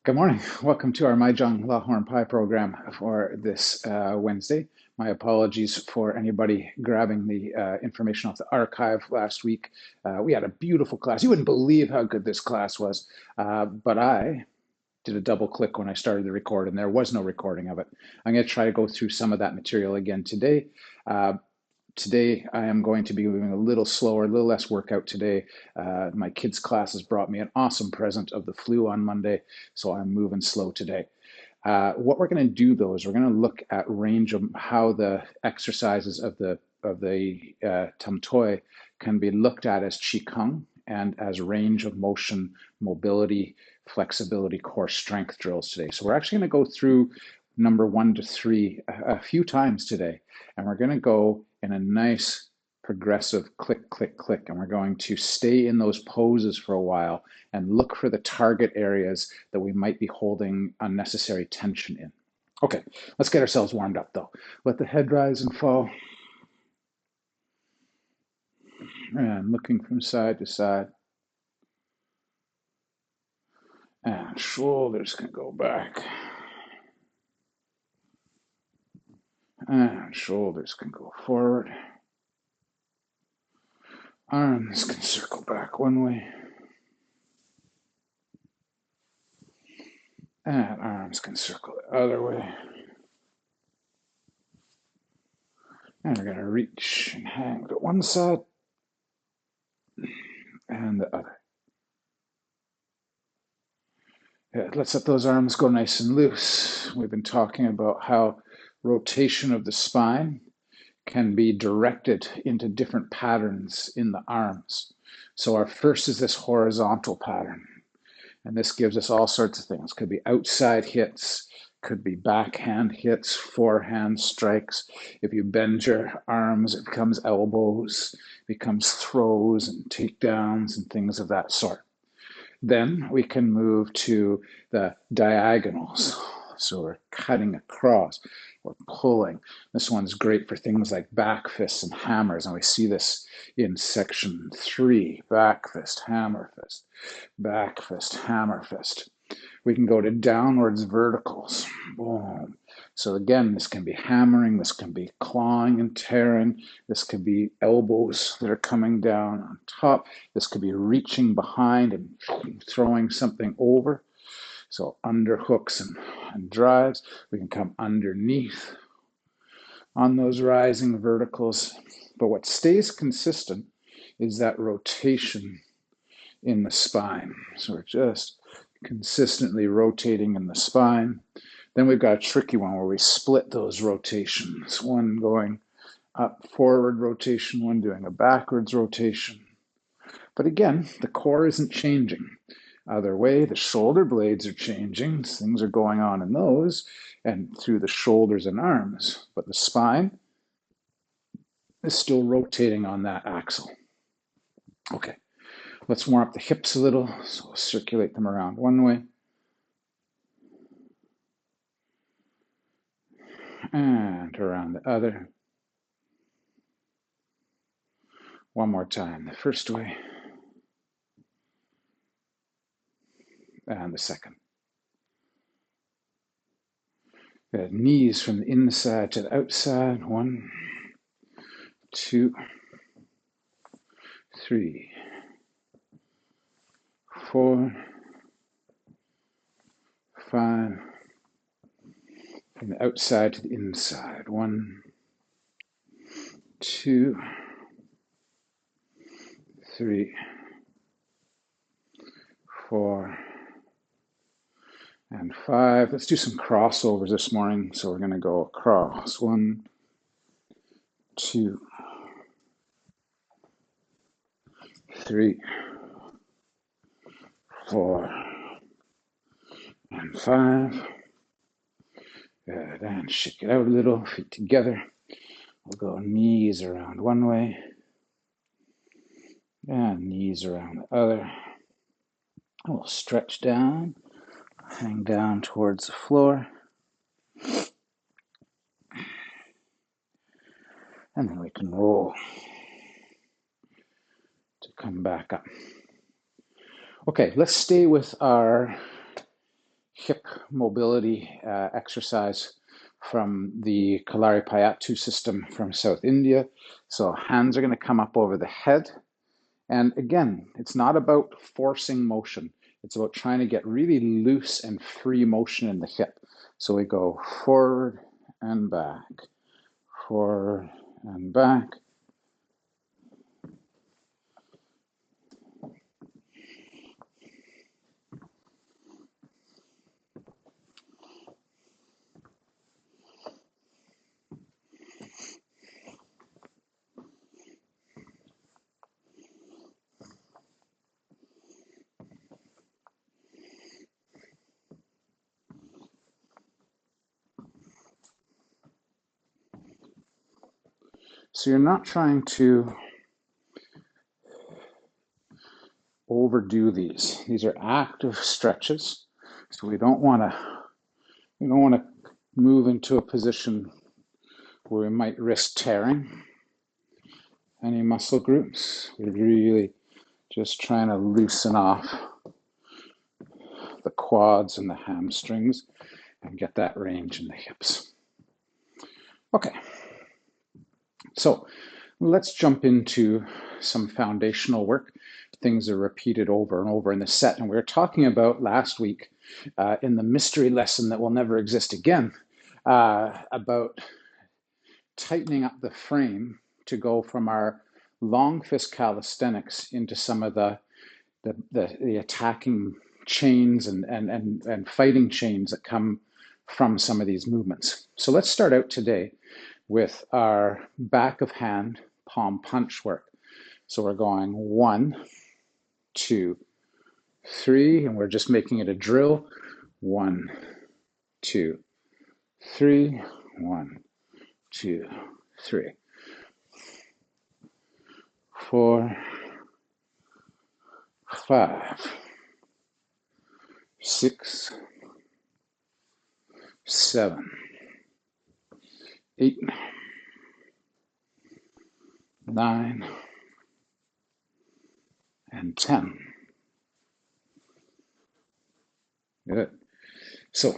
Good morning. Welcome to our My Jong Law Horn Pai program for this Wednesday. My apologies for anybody grabbing the information off the archive last week. We had a beautiful class. You wouldn't believe how good this class was, but I did a double click when I started the record and there was no recording of it. I'm going to try to go through some of that material again today. Today, I am going to be moving a little slower, a little less workout today. My kids' classes brought me an awesome present of the flu on Monday, so I'm moving slow today. What we're going to do, though, is we're going to look at range of how the exercises of the Tam Tuey can be looked at as Qigong and as range of motion, mobility, flexibility, core strength drills today. So we're actually going to go through number 1 to 3 a few times today, and we're going to go in a nice progressive click, click, click, and we're going to stay in those poses for a while and look for the target areas that we might be holding unnecessary tension in. Okay, let's get ourselves warmed up though. Let the head rise and fall. And looking from side to side. And shoulders can go back. And shoulders can go forward. Arms can circle back one way. And arms can circle the other way. And we're going to reach and hang to one side and the other. Yeah, let's let those arms go nice and loose. We've been talking about how rotation of the spine can be directed into different patterns in the arms. So our first is this horizontal pattern. And this gives us all sorts of things. Could be outside hits, could be backhand hits, forehand strikes. If you bend your arms, it becomes elbows, becomes throws and takedowns and things of that sort. Then we can move to the diagonals. So we're cutting across, we're pulling. This one's great for things like back fists and hammers. And we see this in section 3, back fist, hammer fist, back fist, hammer fist. We can go to downwards verticals. Boom. So again, this can be hammering, this can be clawing and tearing, this could be elbows that are coming down on top, this could be reaching behind and throwing something over. So under hooks and drives, we can come underneath on those rising verticals. But what stays consistent is that rotation in the spine. So we're just consistently rotating in the spine. Then we've got a tricky one where we split those rotations, one going up forward rotation, one doing a backwards rotation. But again, the core isn't changing. Other way, the shoulder blades are changing. Things are going on in those and through the shoulders and arms. But the spine is still rotating on that axle. Okay, let's warm up the hips a little. So we'll circulate them around one way. And around the other. One more time, the first way. And the second. Good. Knees from the inside to the outside. 1, 2, 3, 4, 5. From the outside to the inside. 1, 2, 3, 4, and 5. Let's do some crossovers this morning. So we're going to go across. 1, 2, 3, 4, and 5. Good. And shake it out a little. Feet together. We'll go knees around one way. And knees around the other. And we'll stretch down. Hang down towards the floor. And then we can roll to come back up. Okay, let's stay with our hip mobility exercise from the Kalaripayattu system from South India. So hands are going to come up over the head. And again, it's not about forcing motion. It's about trying to get really loose and free motion in the hip. So we go forward and back, forward and back. So you're not trying to overdo these. These are active stretches. So we don't want to move into a position where we might risk tearing any muscle groups. We're really just trying to loosen off the quads and the hamstrings and get that range in the hips. Okay, so let's jump into some foundational work. Things are repeated over and over in the set. And we were talking about last week in the mystery lesson that will never exist again about tightening up the frame to go from our long fist calisthenics into some of the attacking chains and fighting chains that come from some of these movements. So let's start out today with our back of hand palm punch work. So we're going 1, 2, 3, and we're just making it a drill. 1, 2, 3, 1, 2, 3, 4, 5, 6, 7, 8, 9, and 10. Good. So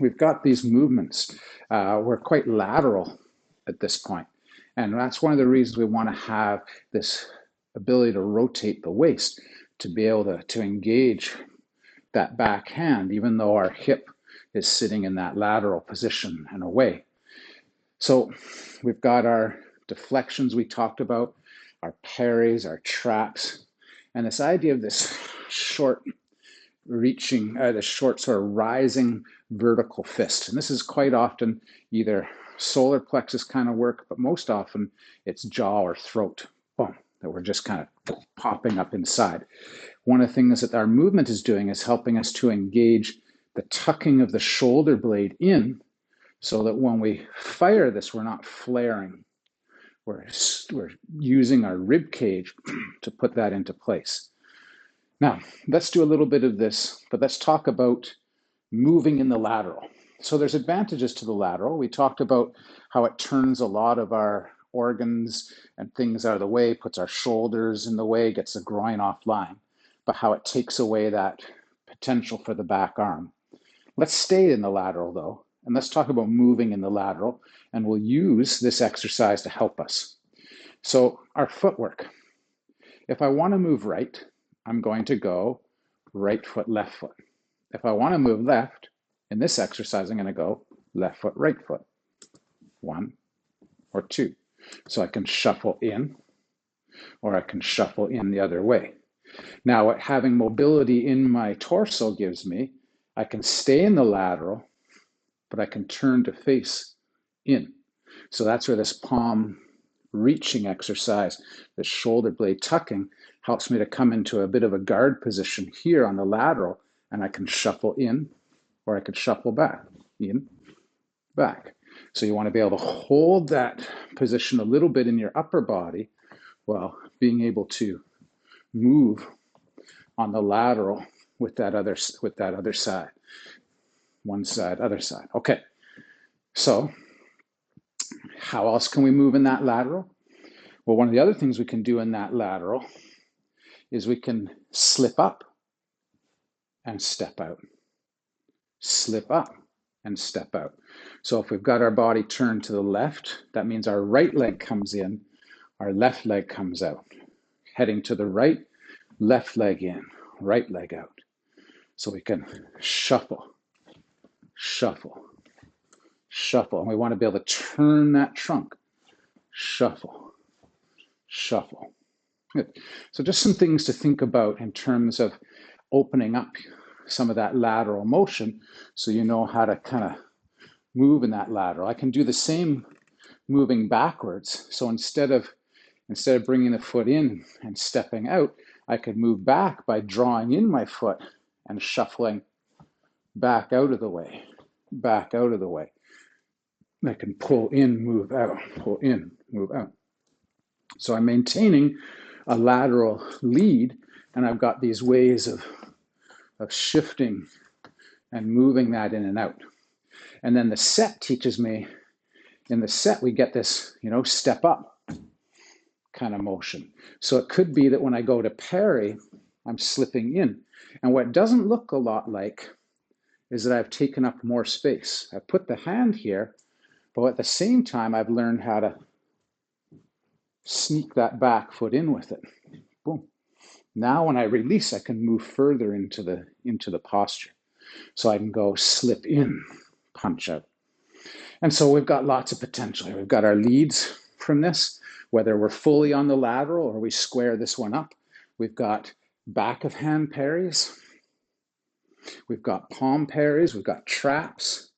we've got these movements. We're quite lateral at this point. And that's one of the reasons we want to have this ability to rotate the waist, to be able to engage that back hand, even though our hip is sitting in that lateral position and away. So we've got our deflections we talked about, our parries, our traps, and this idea of this short reaching, the short sort of rising vertical fist. And this is quite often either solar plexus kind of work, but most often it's jaw or throat, boom, that we're just kind of popping up inside. One of the things that our movement is doing is helping us to engage the tucking of the shoulder blade in, so that when we fire this, we're not flaring. We're using our rib cage to put that into place. Now, let's do a little bit of this, but let's talk about moving in the lateral. So there's advantages to the lateral. We talked about how it turns a lot of our organs and things out of the way, puts our shoulders in the way, gets the groin offline, but how it takes away that potential for the back arm. Let's stay in the lateral though, and let's talk about moving in the lateral, and we'll use this exercise to help us. So our footwork. If I want to move right, I'm going to go right foot, left foot. If I want to move left, in this exercise, I'm going to go left foot, right foot. 1 or 2. So I can shuffle in, or I can shuffle in the other way. Now, what having mobility in my torso gives me, I can stay in the lateral, but I can turn to face in. So that's where this palm reaching exercise, the shoulder blade tucking, helps me to come into a bit of a guard position here on the lateral, and I can shuffle in, or I could shuffle back, in, back. So you want to be able to hold that position a little bit in your upper body while being able to move on the lateral with that other side. One side, other side. Okay. So how else can we move in that lateral? Well, one of the other things we can do in that lateral is we can slip up and step out. slip up, and step out. So if we've got our body turned to the left, that means our right leg comes in, our left leg comes out. Heading to the right, left leg in, right leg out. So we can shuffle, shuffle, shuffle. And we want to be able to turn that trunk. Shuffle, shuffle. Good. So just some things to think about in terms of opening up some of that lateral motion so you know how to kind of move in that lateral. I can do the same moving backwards. So instead of bringing the foot in and stepping out, I could move back by drawing in my foot and shuffling back out of the way, back out of the way. I can pull in, move out, pull in, move out. So I'm maintaining a lateral lead, and I've got these ways of shifting and moving that in and out. And then the set teaches me, in the set we get this, step up kind of motion. So it could be that when I go to parry, I'm slipping in. And what it doesn't look a lot like is that I've taken up more space. I put the hand here, but at the same time, I've learned how to sneak that back foot in with it. Boom. Now when I release, I can move further into the posture. So I can go slip in, punch out. And so we've got lots of potential here. We've got our leads from this, whether we're fully on the lateral or we square this one up. We've got back of hand parries. We've got palm parries. We've got traps.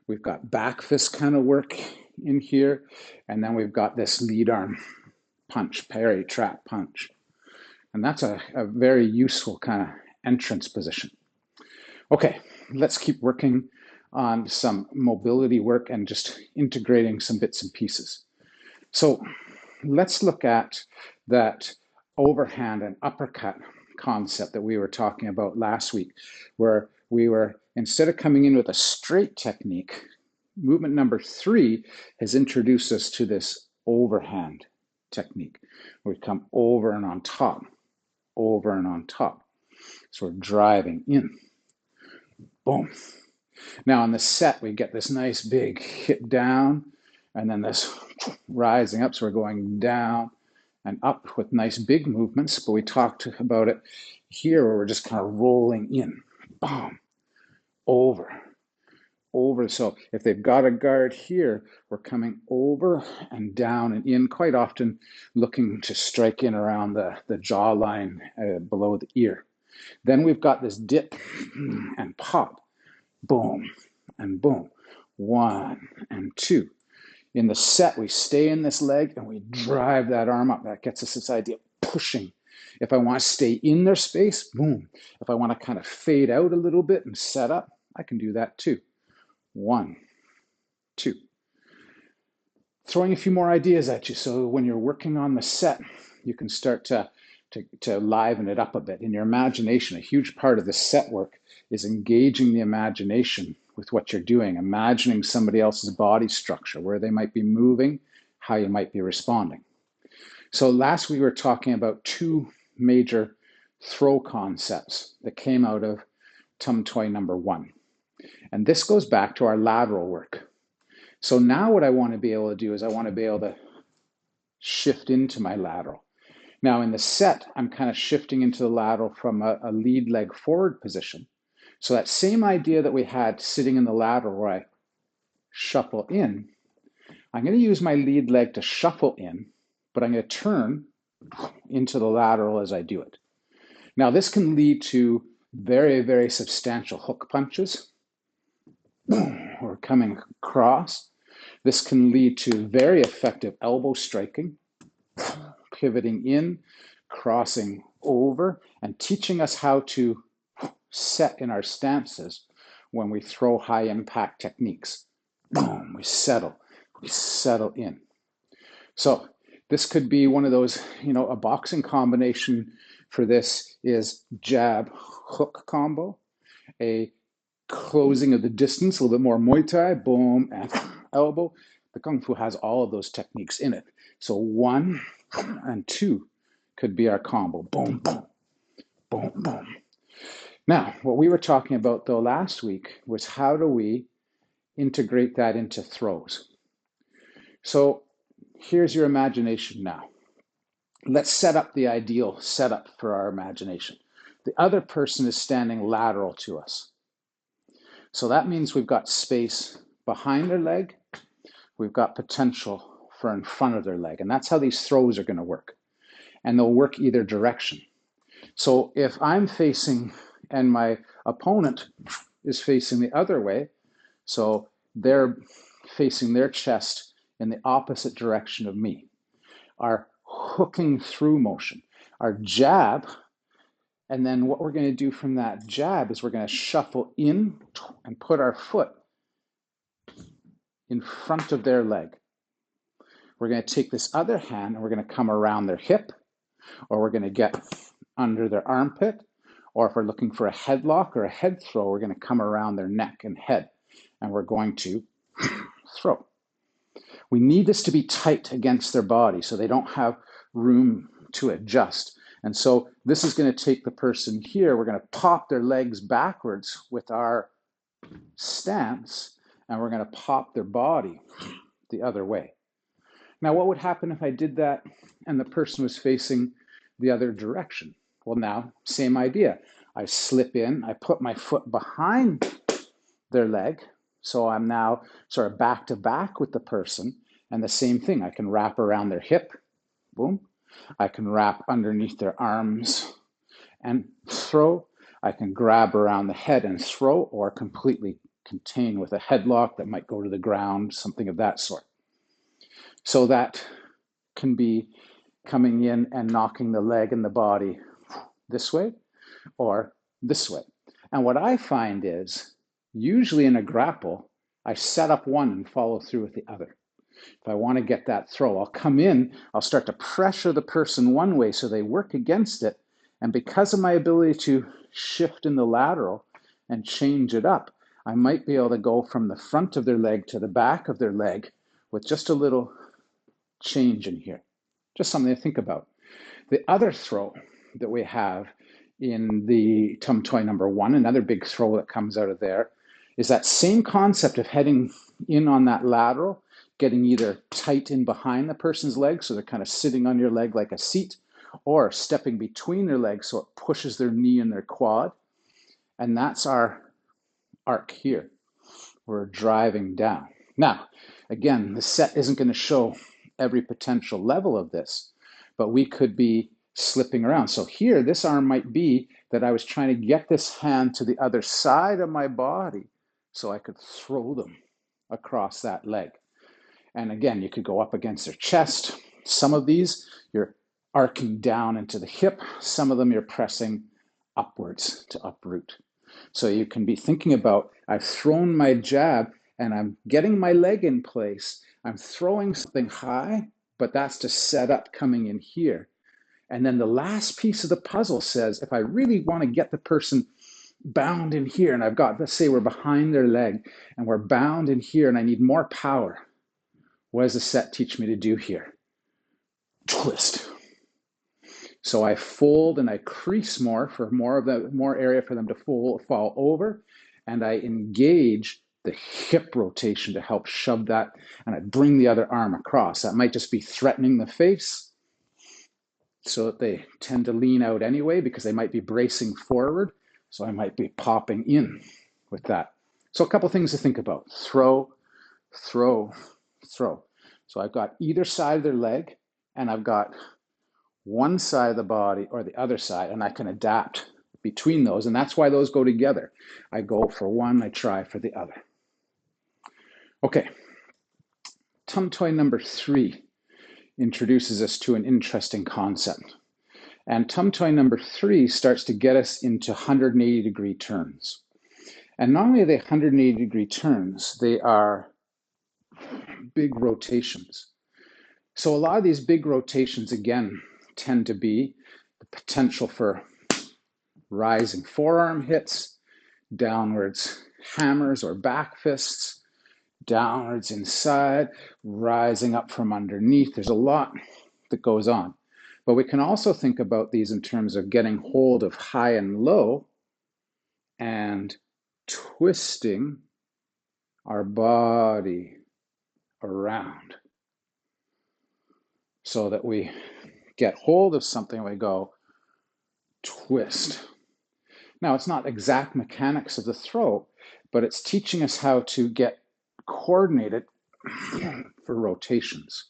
We've got back fist kind of work in here. And then we've got this lead arm punch, parry, trap, punch. And that's a very useful kind of entrance position. Okay, let's keep working on some mobility work and just integrating some bits and pieces. So let's look at that overhand and uppercut concept that we were talking about last week, where we were, instead of coming in with a straight technique, movement number 3 has introduced us to this overhand technique. We come over and on top, over and on top. So we're driving in. Boom. Now on the set, we get this nice big hit down, and then this rising up. So we're going down and up with nice big movements, but we talked about it here where we're just kind of rolling in. Boom. Over. Over. So if they've got a guard here, we're coming over and down and in, quite often looking to strike in around the jawline below the ear. Then we've got this dip and pop. Boom and boom. 1 and 2. In the set, we stay in this leg and we drive that arm up. That gets us this idea of pushing. If I want to stay in their space, boom. If I want to kind of fade out a little bit and set up, I can do that too. 1, 2. Throwing a few more ideas at you. So when you're working on the set, you can start to liven it up a bit. In your imagination, a huge part of the set work is engaging the imagination with what you're doing, imagining somebody else's body structure, where they might be moving, how you might be responding. So last we were talking about 2 major throw concepts that came out of Tam Tuey number 1. And this goes back to our lateral work. So now what I want to be able to do is I want to be able to shift into my lateral. Now in the set, I'm kind of shifting into the lateral from a lead leg forward position. So that same idea that we had sitting in the lateral where I shuffle in, I'm going to use my lead leg to shuffle in, but I'm going to turn into the lateral as I do it. Now this can lead to very, very substantial hook punches or coming across. This can lead to very effective elbow striking, pivoting in, crossing over, and teaching us how to set in our stances when we throw high impact techniques. Boom, we settle in. So this could be one of those, a boxing combination for this is jab hook combo, a closing of the distance, a little bit more Muay Thai, boom, and elbow. The Kung Fu has all of those techniques in it. So 1 and 2 could be our combo. Boom, boom, boom, boom. Now, what we were talking about though last week was how do we integrate that into throws? So here's your imagination now. Let's set up the ideal setup for our imagination. The other person is standing lateral to us. So that means we've got space behind their leg. We've got potential for in front of their leg. And that's how these throws are going to work. And they'll work either direction. So if I'm facing and my opponent is facing the other way, so they're facing their chest in the opposite direction of me, our hooking through motion, our jab, and then what we're going to do from that jab is we're going to shuffle in and put our foot in front of their leg. We're going to take this other hand and we're going to come around their hip, or we're going to get under their armpit, or if we're looking for a headlock or a head throw, we're going to come around their neck and head, and we're going to throw. We need this to be tight against their body so they don't have room to adjust. And so this is going to take the person here, we're going to pop their legs backwards with our stance, and we're going to pop their body the other way. Now, what would happen if I did that and the person was facing the other direction? Well, now, same idea. I slip in, I put my foot behind their leg, so I'm now sort of back to back with the person, and the same thing, I can wrap around their hip, boom. I can wrap underneath their arms and throw. I can grab around the head and throw, or completely contain with a headlock that might go to the ground, something of that sort. So that can be coming in and knocking the leg and the body this way or this way. And what I find is, usually in a grapple, I set up one and follow through with the other. If I want to get that throw, I'll come in, I'll start to pressure the person one way so they work against it. And because of my ability to shift in the lateral and change it up, I might be able to go from the front of their leg to the back of their leg with just a little change in here. Just something to think about. The other throw that we have in the Tam Tuey number 1, another big throw that comes out of there, is that same concept of heading in on that lateral, getting either tight in behind the person's leg, so they're kind of sitting on your leg like a seat, or stepping between their legs so it pushes their knee and their quad. And that's our arc here. We're driving down. Now, again, the set isn't going to show every potential level of this, but we could be slipping around. So here, this arm might be that I was trying to get this hand to the other side of my body so I could throw them across that leg. And again, you could go up against their chest. Some of these, you're arcing down into the hip. Some of them you're pressing upwards to uproot. So you can be thinking about, I've thrown my jab and I'm getting my leg in place. I'm throwing something high, but that's to set up coming in here. And then the last piece of the puzzle says, if I really want to get the person bound in here, and I've got, let's say we're behind their leg and we're bound in here and I need more power, what does the set teach me to do here? Twist. So I fold and I crease more for more area for them to fall over, and I engage the hip rotation to help shove that, and I bring the other arm across. That might just be threatening the face so that they tend to lean out anyway because they might be bracing forward. So I might be popping in with that. So a couple things to think about. Throw, throw, throw. So I've got either side of their leg, and I've got one side of the body or the other side, and I can adapt between those, and that's why those go together. I go for one, I try for the other. Okay, Tam Tuey number 3 introduces us to an interesting concept. And Tam Tuey number 3 starts to get us into 180-degree turns. And not only are they 180-degree turns, they are big rotations. So a lot of these big rotations, again, tend to be the potential for rising forearm hits, downwards hammers or back fists, downwards inside, rising up from underneath. There's a lot that goes on. But we can also think about these in terms of getting hold of high and low, and twisting our body around so that we get hold of something and we go twist. Now, it's not exact mechanics of the throat, but it's teaching us how to get coordinated for rotations.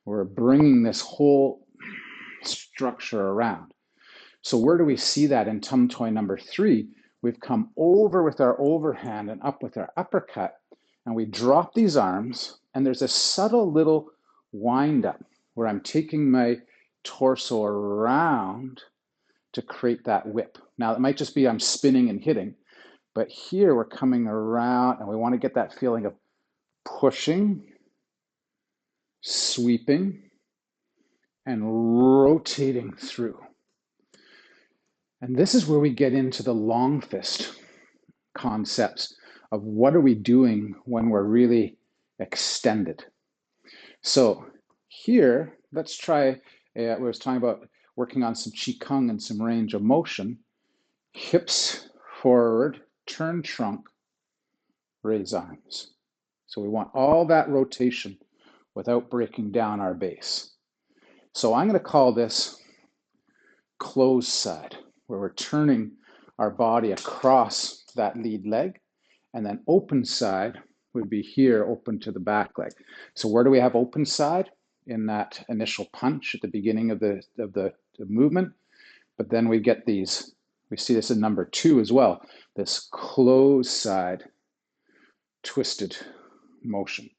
We're bringing this whole structure around. So where do we see that in Tam Tuey number 3? We've come over with our overhand and up with our uppercut, and we drop these arms, and there's a subtle little wind up where I'm taking my torso around to create that whip. Now, it might just be I'm spinning and hitting, but here we're coming around, and we want to get that feeling of pushing, sweeping, and rotating through. And this is where we get into the long fist concepts of what are we doing when we're really extended. So here, let's try, we was talking about working on some Qigong and some range of motion. Hips forward, turn trunk, raise arms. So we want all that rotation without breaking down our base. So I'm going to call this closed side, where we're turning our body across that lead leg, and then open side would be here, open to the back leg. So where do we have open side? In that initial punch at the beginning of the movement, but then we get these, we see this in number 2 as well, this closed side twisted motion.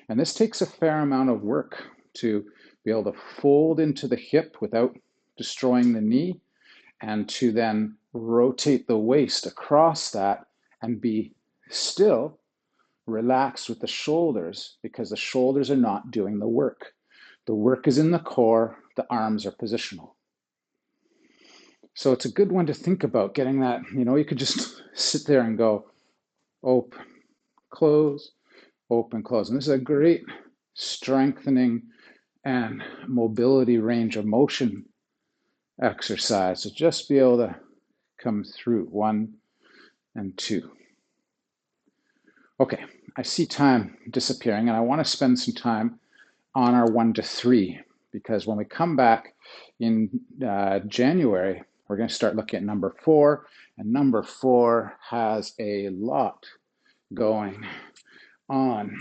And this takes a fair amount of work to be able to fold into the hip without destroying the knee, and to then rotate the waist across that and be still relaxed with the shoulders, because the shoulders are not doing the work. The work is in the core, the arms are positional. So it's a good one to think about, getting that, you could just sit there and go open, close, open, close. And this is a great strengthening and mobility range of motion exercise to just be able to come through 1 and 2. Okay, I see time disappearing, and I want to spend some time on our 1 to 3, because when we come back in January, we're going to start looking at number 4, and number 4 has a lot going on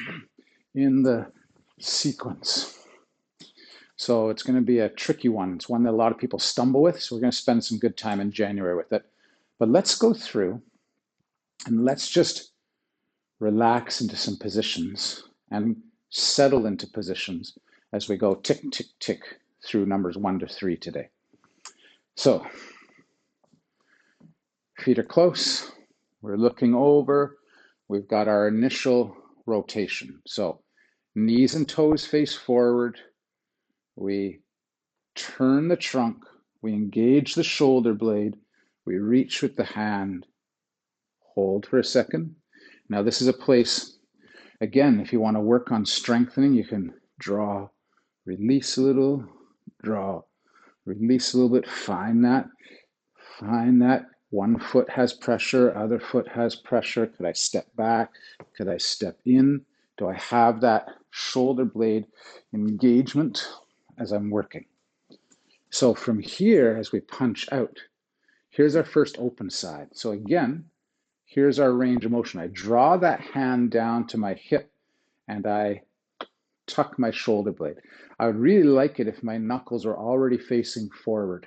in the sequence. So it's going to be a tricky one. It's one that a lot of people stumble with, so we're going to spend some good time in January with it. But let's go through and let's just relax into some positions and settle into positions as we go tick, tick, tick through numbers 1 to 3 today. So feet are close. We're looking over. We've got our initial rotation. So knees and toes face forward. We turn the trunk. We engage the shoulder blade. We reach with the hand. Hold for a second. Now this is a place, again, if you want to work on strengthening, you can draw, release a little, draw, release a little bit, find that. One foot has pressure, other foot has pressure. Could I step back? Could I step in? Do I have that shoulder blade engagement as I'm working? So from here, as we punch out, here's our first open side. So again, here's our range of motion. I draw that hand down to my hip and I tuck my shoulder blade. I would really like it if my knuckles are already facing forward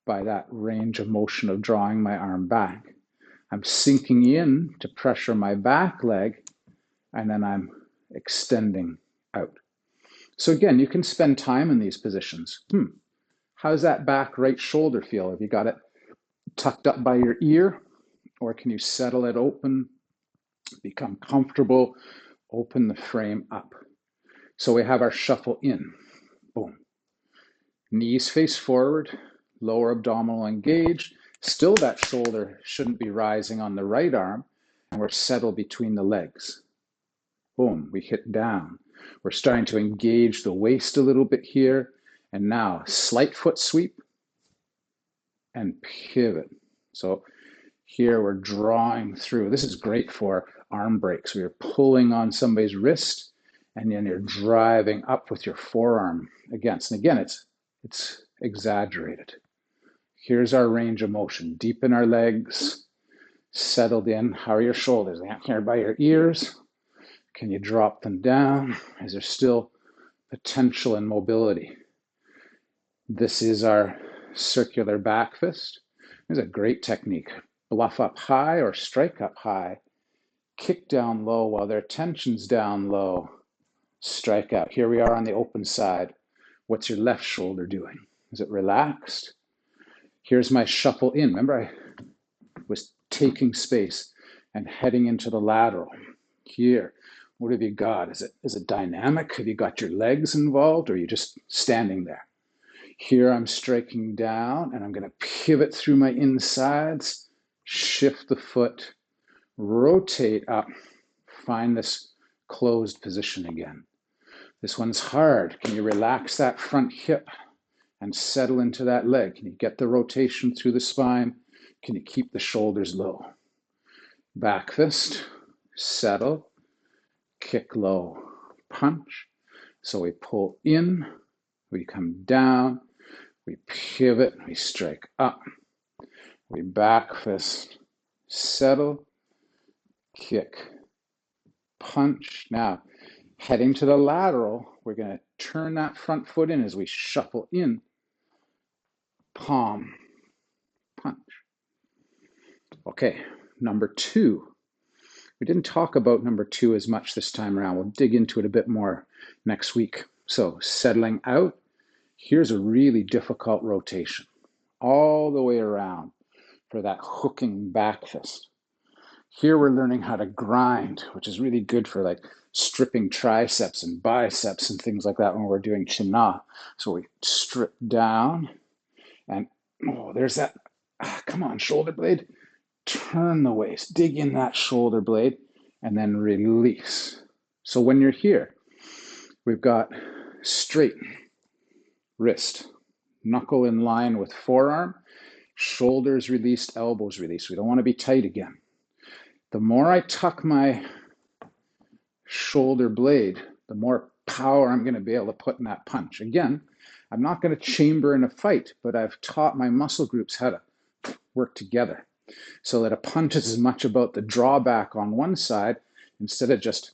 by that range of motion of drawing my arm back. I'm sinking in to pressure my back leg, and then I'm extending out. So again, you can spend time in these positions. How's that back right shoulder feel? Have you got it tucked up by your ear, or can you settle it open, become comfortable, open the frame up? So we have our shuffle in, boom. Knees face forward, lower abdominal engaged. Still that shoulder shouldn't be rising on the right arm, and we're settled between the legs. Boom, we hit down. We're starting to engage the waist a little bit here, and now slight foot sweep and pivot. So Here we're drawing through. This is great for arm breaks. Where you're pulling on somebody's wrist and then you're driving up with your forearm against. And again, it's exaggerated. Here's our range of motion. Deepen our legs, settled in. How are your shoulders? Here by your ears. Can you drop them down? Is there still potential in mobility? This is our circular back fist. This is a great technique. Bluff up high or strike up high. Kick down low while their tension's down low. Strike out. Here we are on the open side. What's your left shoulder doing? Is it relaxed? Here's my shuffle in. Remember, I was taking space and heading into the lateral. Here, what have you got? Is it dynamic? Have you got your legs involved, or are you just standing there? Here I'm striking down, and I'm going to pivot through my insides, shift the foot, rotate up, find this closed position again. This one's hard. Can you relax that front hip and settle into that leg? Can you get the rotation through the spine? Can you keep the shoulders low? Back fist, settle, kick low, punch. So we pull in, we come down, we pivot, we strike up, we back fist, settle, kick, punch. Now, heading to the lateral, we're going to turn that front foot in as we shuffle in, palm, punch. Okay, number 2. We didn't talk about number 2 as much this time around. We'll dig into it a bit more next week. So settling out, here's a really difficult rotation all the way around for that hooking back fist. Here we're learning how to grind, which is really good for like stripping triceps and biceps and things like that when we're doing chin na. So we strip down and there's that, come on, shoulder blade. Turn the waist, dig in that shoulder blade, and then release. So when you're here, we've got straight wrist, knuckle in line with forearm, shoulders released, elbows released. We don't want to be tight again. The more I tuck my shoulder blade, the more power I'm going to be able to put in that punch. Again, I'm not going to chamber in a fight, but I've taught my muscle groups how to work together. So that a punch is as much about the drawback on one side, instead of just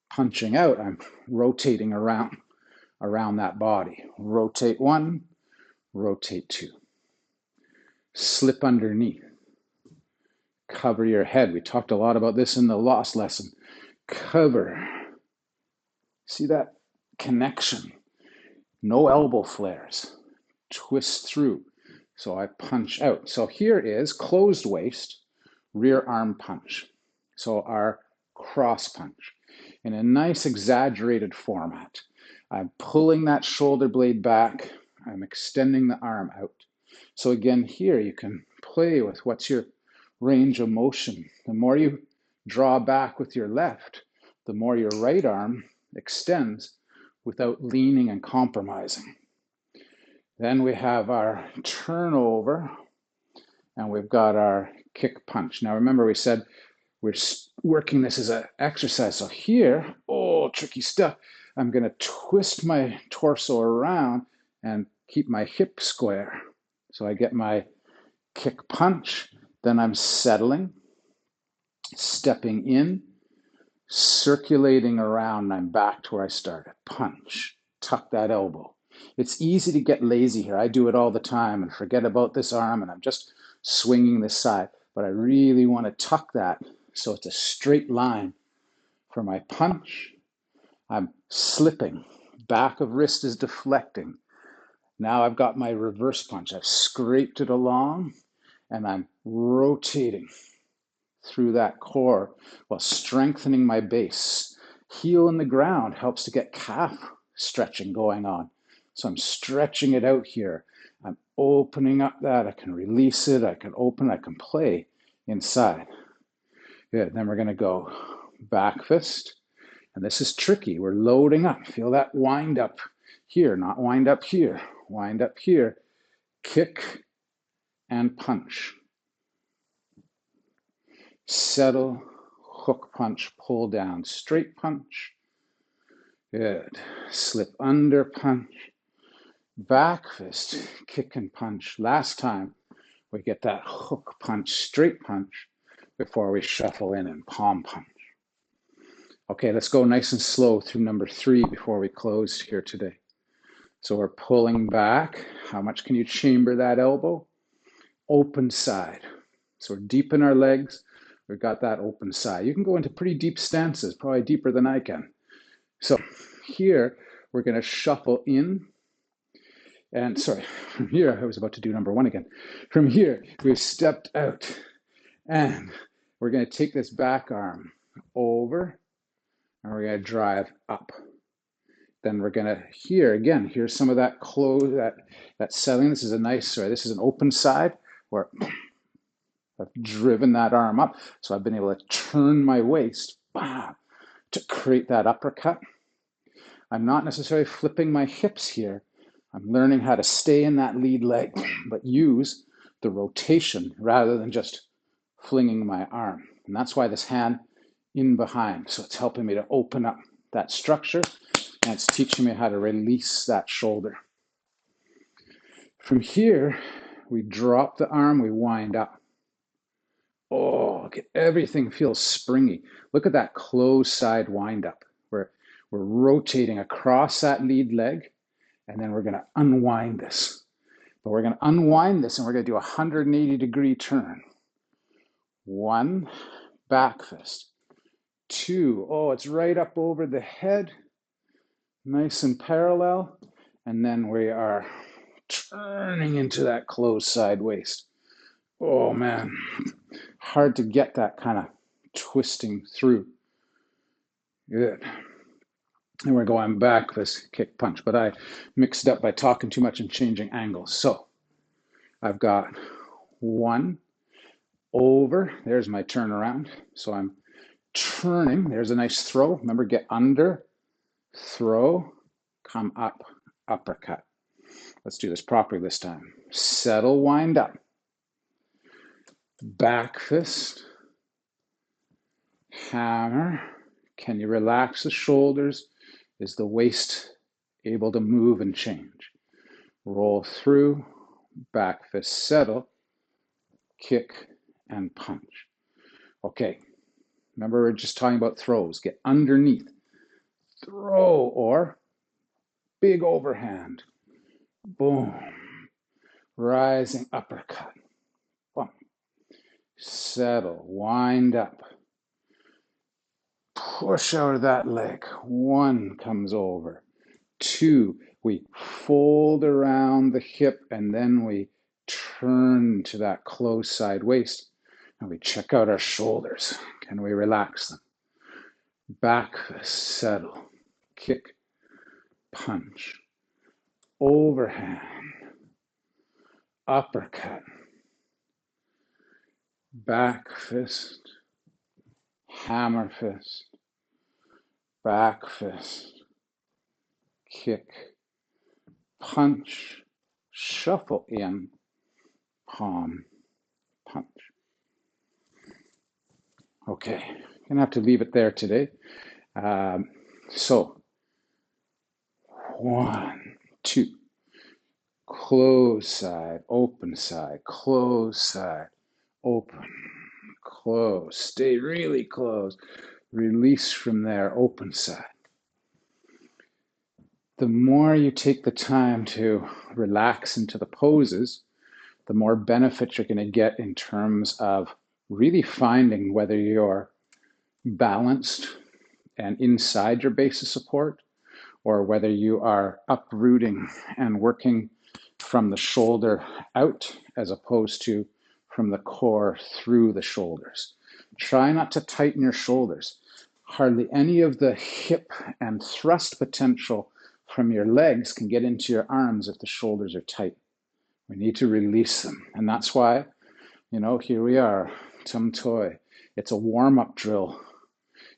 punching out, I'm rotating around that body. Rotate 1, rotate 2. Slip underneath. Cover your head. We talked a lot about this in the lost lesson. Cover. See that connection? No elbow flares. Twist through. So I punch out. So here is closed waist, rear arm punch. So our cross punch in a nice exaggerated format. I'm pulling that shoulder blade back. I'm extending the arm out. So again, here you can play with what's your range of motion. The more you draw back with your left, the more your right arm extends without leaning and compromising. Then we have our turnover, and we've got our kick punch. Now remember, we said we're working this as an exercise. So here, tricky stuff. I'm going to twist my torso around and keep my hip square. So I get my kick punch. Then I'm settling, stepping in, circulating around, and I'm back to where I started. Punch, tuck that elbow. It's easy to get lazy here. I do it all the time and forget about this arm and I'm just swinging this side. But I really want to tuck that so it's a straight line for my punch. I'm slipping. Back of wrist is deflecting. Now I've got my reverse punch. I've scraped it along and I'm rotating through that core while strengthening my base. Heel in the ground helps to get calf stretching going on. So I'm stretching it out here. I'm opening up that. I can release it. I can open. I can play inside. Good. Then we're going to go back fist. And this is tricky. We're loading up. Feel that wind up here, not wind up here. Wind up here. Kick and punch. settle, hook punch, pull down, straight punch. Good. Slip under punch, back fist, kick and punch. Last time we get that hook punch, straight punch before we shuffle in and palm punch. Okay, let's go nice and slow through number 3 before we close here today. So we're pulling back. How much can you chamber that elbow? Open side. So we're deep in our legs. We've got that open side. You can go into pretty deep stances, probably deeper than I can. So here, we're going to shuffle in. And sorry, from here, I was about to do number 1 again. From here, we've stepped out. And we're going to take this back arm over. And we're going to drive up. Then we're going to, here again, here's some of that close, that settling. This is a nice, this is an open side where I've driven that arm up. So I've been able to turn my waist to create that uppercut. I'm not necessarily flipping my hips here. I'm learning how to stay in that lead leg, but use the rotation rather than just flinging my arm. And that's why this hand in behind. So it's helping me to open up that structure, and it's teaching me how to release that shoulder. From here, we drop the arm, we wind up. Oh, look at everything feels springy. Look at that closed side wind up. We're rotating across that lead leg, and then we're going to unwind this. But we're going to unwind this, and we're going to do a 180-degree turn. 1, back fist. 2, oh, it's right up over the head. Nice and parallel. And then we are turning into that closed side waist. Oh, man. Hard to get that kind of twisting through. Good. And we're going back this kick punch, but I mixed up by talking too much and changing angles. So I've got 1 over. There's my turnaround. So I'm turning. There's a nice throw. Remember, get under, throw, come up, uppercut. Let's do this properly this time. Settle, wind up. Back fist. Hammer. Can you relax the shoulders? Is the waist able to move and change? Roll through. Back fist, settle. Kick and punch. Okay. Remember, we're just talking about throws. Get underneath. Throw or big overhand. Boom. Rising uppercut. Boom. Settle. Wind up. Push out of that leg. 1 comes over. 2, we fold around the hip and then we turn to that closed side waist and we check out our shoulders. Can we relax them? Back fist, settle, kick, punch, overhand, uppercut, back fist, hammer fist, back fist, kick, punch, shuffle in, palm, punch. Okay, gonna have to leave it there today. So 1, 2, close side, open side, close side, open, close, stay really close, release from there, open side. The more you take the time to relax into the poses, the more benefit you're going to get in terms of really finding whether you're balanced and inside your base of support, or whether you are uprooting and working from the shoulder out as opposed to from the core through the shoulders. Try not to tighten your shoulders. Hardly any of the hip and thrust potential from your legs can get into your arms if the shoulders are tight. We need to release them. And that's why, here we are, Tam Tuey. It's a warm-up drill.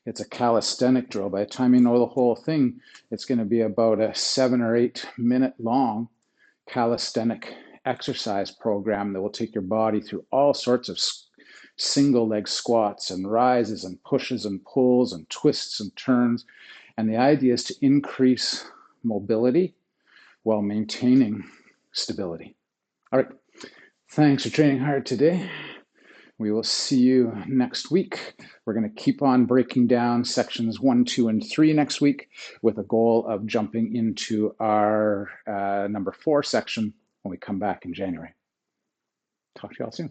It's a calisthenic drill. By the time you know the whole thing, it's going to be about a 7 or 8 minute long calisthenic exercise program that will take your body through all sorts of single leg squats and rises and pushes and pulls and twists and turns. And the idea is to increase mobility while maintaining stability. All right, thanks for training hard today. We will see you next week. We're going to keep on breaking down sections 1, 2, and 3 next week with a goal of jumping into our number 4 section when we come back in January. Talk to you all soon.